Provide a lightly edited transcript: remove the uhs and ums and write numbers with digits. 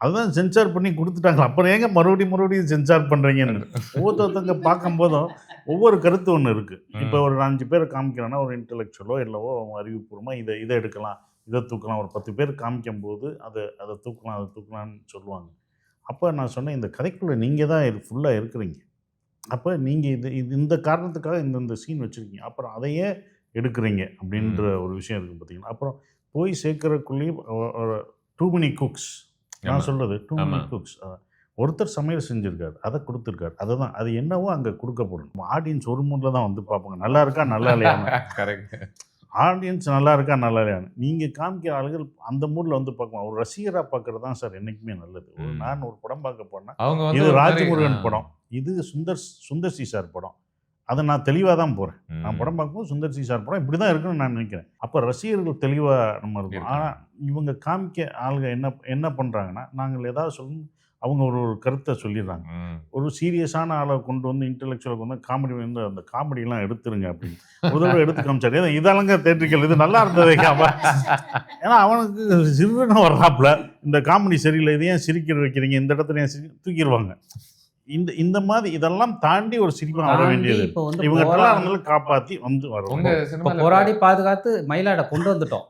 அதுதான் சென்சார் பண்ணி கொடுத்துட்டாங்க. அப்புறம் ஏங்க மறுபடியும் சென்சார் பண்ணுறீங்கன்னு. ஒவ்வொருத்தங்க பார்க்கும்போதும் ஒவ்வொரு கருத்து ஒன்று இருக்குது. இப்போ ஒரு 5 பேரை காமிக்கிறோன்னா ஒரு இன்டலெக்சுவலோ இல்லவோ அறிவுபூர்வமாக இதை எடுக்கலாம், இதை தூக்கலாம். ஒரு 10 பேர் காமிக்கும்போது அதை தூக்கலாம்னு சொல்லுவாங்க. அப்போ நான் சொன்னேன், இந்த கதைக்குள்ளே நீங்கள் தான் ஃபுல்லாக இருக்கிறீங்க. அப்போ நீங்கள் இந்த காரணத்துக்காக இந்த சீன் வச்சுருக்கீங்க, அப்புறம் அதையே எடுக்கிறீங்க அப்படின்ற ஒரு விஷயம் இருக்குது பார்த்தீங்கன்னா. அப்புறம் போய் சேர்க்கறக்குள்ளேயும் டூ மெனி குக்ஸ். நான் சொல்கிறது டூ மெனி குக்ஸ். ஒருத்தர் சமையல் செஞ்சுருக்காரு, அதை கொடுத்துருக்காரு. அதுதான் அது என்னவோ அங்கே கொடுக்கப்படணும். ஆடியன்ஸ் ஒரு மூடில் தான் வந்து பார்ப்பாங்க, நல்லா இருக்கா நல்லா இல்லையான்னு. கரெக்ட். ஆடியன்ஸ் நல்லா இருக்கா நல்லா இல்லையான்னு நீங்கள் காமிக்கிற ஆளுகள் அந்த மூடில் வந்து பார்க்கலாம். ஒரு ரசிகராக பார்க்குறது தான் சார் என்றைக்குமே நல்லது. நான் ஒரு படம் பார்க்க போனேன், இது ராஜமுருகன் படம், இது சுந்தர் சி சார் படம், அதை நான் தெளிவாக தான் போகிறேன். நான் படம் பார்க்கும்போது சுந்தர் சி சார் படம் இப்படி தான் இருக்குன்னு நான் நினைக்கிறேன். அப்போ ரசிகர்கள் தெளிவாக நம்ம இருக்கோம். ஆனால் இவங்க காமிக்க ஆளுங்க என்ன பண்ணுறாங்கன்னா, நாங்கள் ஏதாவது சொல்லணும், அவங்க ஒரு கருத்தை சொல்லிடுறாங்க. ஒரு சீரியஸான ஆளை கொண்டு வந்து இன்டெலெக்சுவலை கொண்டு வந்து காமெடி வந்து அந்த காமெடியெல்லாம் எடுத்துருங்க அப்படின்னு முதல்ல எடுத்து காமிச்சாரு. இதெல்லாங்க தேட்டரிக்கல், இது நல்லா இருந்ததே காம. ஏன்னா அவனுக்கு சிறுவனும் வர்றாப்புல, இந்த காமெடி சரியில்லை, இதையும் சிரிக்க வைக்கிறீங்க, இந்த இடத்துல ஏன் தூக்கிடுவாங்க. இந்த மாதிரி இதெல்லாம் தாண்டி ஒரு சிரிப்பா வர வேண்டியது. இவங்க காப்பாற்றி வந்து வரும். போராடி பாதுகாத்து மயிலாட கொண்டு வந்துட்டோம்.